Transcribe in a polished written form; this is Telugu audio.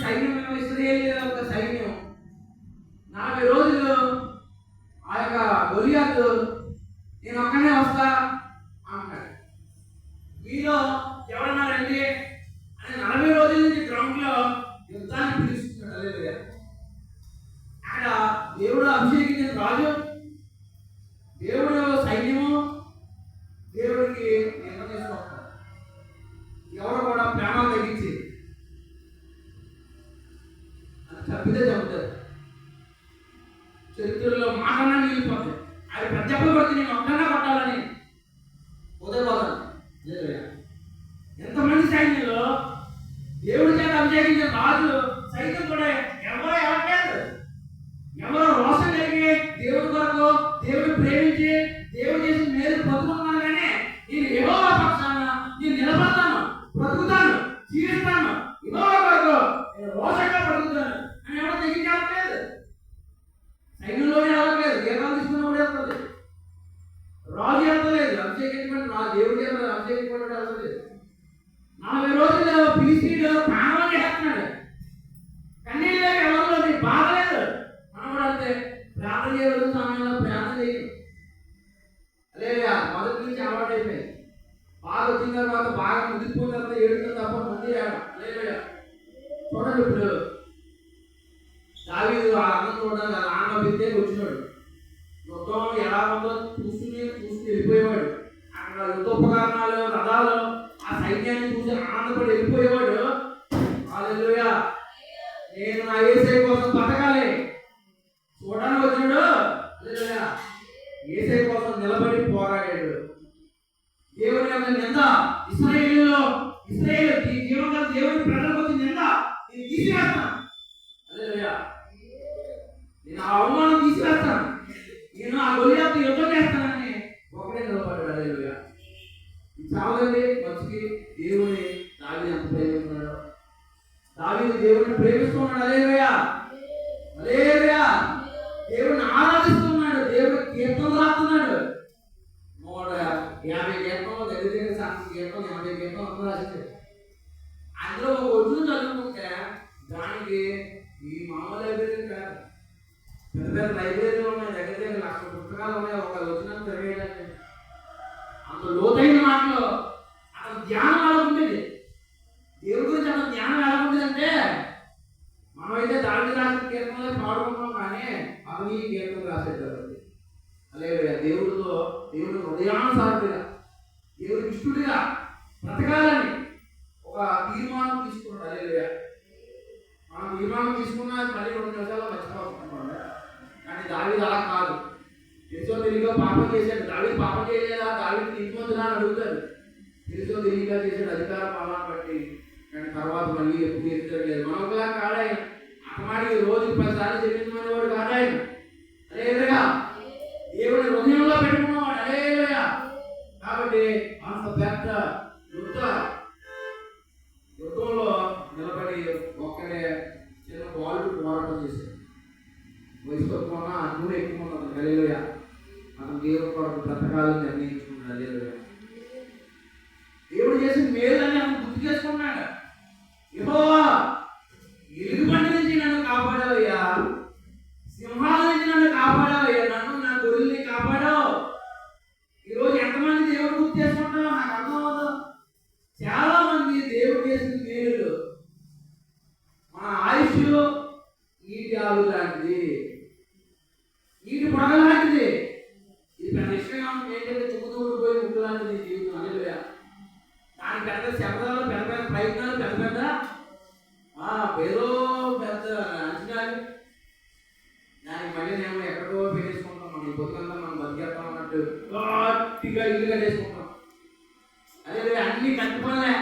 సైన్యం, ఇశ్రాయేలు యొక్క సైన్యం 40 రోజులు ఆ యొక్క గొలియాతు నేను ఒక్కనే వస్తా అంటాడు. మీలో ఎవరన్నారండి అని 40 రోజుల నుంచి గ్రౌండ్ లో యుద్ధాన్ని పిలుస్తున్నాడు. హల్లెలూయా. అక్కడ దేవుడు అభిషేకించిన రాజు, దేవుడు సైన్యము, దేవుడికి నిర్ణయం చేసుకోవాలి. ఎవరు కూడా ప్రేమ తగ్గించి తప్పితే చంపుతారు. చరిత్రలో మాటన్నా మిగిలిపోతాయి. అది ప్రత్యేకత పడితే నేను ఒక్కన్నా కొట్టాలని ఉదయపోతాను. ఎంతమంది సైన్యంలో దేవుడి చేత అభిషేకించిన రాజు సైతం కూడా ఎవరో ఎవరలేదు. ఎవరో రోషం కలిగి దేవుడి కొరకు, దేవుడిని ప్రేమించి దేవుడు చేసిన మేలు బతుకున్నాను. కానీ నేను యెహోవా పక్షాన నేను నిలబడతాను, బ్రతుకుతాను, జీవిస్తాను, యెహోవా కొరకు నేను రోషంగా బ్రతుకుతాను అని ఎవరు తెగించలేదు. సైన్యంలోనే అవ్వట్లేదు, దేవాలు తీసుకున్నప్పుడు వెళ్తుంది. రాజు వెళ్తలేదు, అభిషేకించబడి నా దేవుడి అభిషేకించబడి వెళ్తలేదు. 40 రోజులు పీసీలో ప్రాణం చేస్తున్నాడు. కన్నీళ్ళు ఎవరిలో బాధలేదు. మనం కూడా అంతే, ప్రార్థన చేయవలసిన సమయంలో ప్రార్థన చేయదు. అదే మొదటి నుంచి అలవాటు అయిపోయింది. బాగా వచ్చిన తర్వాత బాగా ముదిరిపోయిన తర్వాత ఏడుతుంది తప్ప ముందు లేదా చూడండి. ఇప్పుడు దావీదు ఆ అన్నం చూడడానికి ఆమె బిద్దే వచ్చినాడు. యుద్ధం ఎలా ఉందో చూసుకుని వెళ్ళిపోయేవాడు. అక్కడ యుద్ధోపకరణాలు, రథాలు, ఆ సైన్యాన్ని చూసి ఆనందపడి వెళ్ళిపోయేవాడు. హల్లెలూయా. నేను నా యేసయ్య కోసం బతకాలి చూడడానికి వచ్చినాడు. హల్లెలూయా. యేసయ్య కోసం నిలబడి పోరాడాడు. దేవుని యొక్క నింద ఇశ్రాయేలులో, ఇశ్రాయేలు జీవంగా దేవుని ప్రజలకు వచ్చిన నింద నేను తీసివేస్తాను. హల్లెలూయా. నేను ఆ అవమానం తీసివేస్తాను. నేను ఆ గొలియాతు యుద్ధం చేస్తానని ఒకడే నిలబడ్డాడు. హల్లెలూయా. చాలండి మంచికి దేవుని దావీదు ఎంత ప్రేమిస్తున్నాడు. దావీదు దేవుడిని ప్రేమిస్తున్నాడు. హల్లెలూయా. హల్లెలూయా. దేవుడిని ఆరాధిస్తున్నాడు. దేవుడి కీర్తనలు రాస్తున్నాడు. 150 కీర్తనలు, దగ్గర శాస్త్ర కీర్తనలు, 80 కీర్తనలు అందరూ రాసింది. అందులో ఒక ఒడ్డు చదువుకుంటే దానికి ఈ మామూలు లైబ్రరీ కాదు, పెద్ద పెద్ద లైబ్రరీలు ఉన్నాయి. దగ్గర 1,00,000 పుస్తకాలు ఉన్నాయి. ఒక వచ్చిన చదివేయడానికి అంత లోతైన మాటలో అతను ధ్యానం ఆడుకుంటుంది. దేవుడి గురించి అతను ధ్యానం ఆడుకుంటుందంటే మనమైతే దాడి రాసిన కీర్తనలో పాడుకుంటున్నాం, కానీ అతను ఈ కీర్తన రాసేటప్పుడు హల్లెలూయా. దేవుడితో, దేవుడి హృదయానుసారుడిగా, దేవుడికి ఇష్టడిగా బ్రతకాలని ఒక తీర్మానం తీసుకున్నాడు. హల్లెలూయా. మనం తీర్మానం తీసుకున్నా మళ్ళీ 2 నిమిషాల్లో మర్చిపోతున్నాం. కానీ దావీదు అలా కాదు. తెలుసో తెలియగా పాపం చేశాడు. దావీదు పాపం చేయలేదా, దావీదు నీతిమంతుడా అని అడుగుతాడు. తెలుసో తెలియగా చేశాడు అధికార పాలన బట్టి, కానీ తర్వాత మళ్ళీ ఎప్పుడు తీర్చలేదు. మనకులా కాడాయన అక్కమాడికి రోజుకి 10 సార్లు చెల్లించమని వాడు కాడాయన. హల్లెలూయా. దేవుని హృదయంలో పెట్టుకున్నవాడు. హల్లెలూయా. కాబట్టి అంత పెద్ద యుద్ధంలో నిలబడి ఒక్కడే చిన్న బాలుడు పోరాటం చేశాడు. వయసు తక్కువ నూనె ఎక్కువ ఉన్నది. హల్లెలూయా. మనం దేవుని కొరకు బ్రతకాలని నిర్ణయించుకున్నాడు. హల్లెలూయా. దేవుడు చేసిన మేలని అతను గుర్తు చేసుకున్నాడు. యెహోవా, ఎలుగుబంటి నుంచి నన్ను కాపాడావయ్యా, సింహాల నుంచి నన్ను కాపాడావయ్యా, నన్ను నా గొర్రెల్ని కాపాడావు. ఈరోజు ఎంతమంది దేవుడు గుర్తు చేసుకుంటారో నాకు అర్థం అవ్వదు. చాలా మంది దేవుడు చేసిన మేలు మన ఆయుష్ నీటి ఆవు లాంటిది, నీటి పొడగ లాంటిది. ఇది పెద్ద విషయం ఏంటంటే చుక్కుతూడు పోయి ముక్కు లాంటిది జీవితం. హల్లెలూయా. దానికి పెద్ద శబ్దాలు, పెద్ద పెద్ద ప్రయత్నాలు, పెద్ద పెద్ద ఏదో పెద్ద అంచనాలు, దానికి మళ్ళీ నేను ఎక్కడికో పెట్టేసుకుంటాం. మనం బతుకంతా మనం బతికేస్తాం అన్నట్టు గట్టిగా ఇల్లు కట్టేసుకుంటాం. అదే అన్ని కట్టుకోలే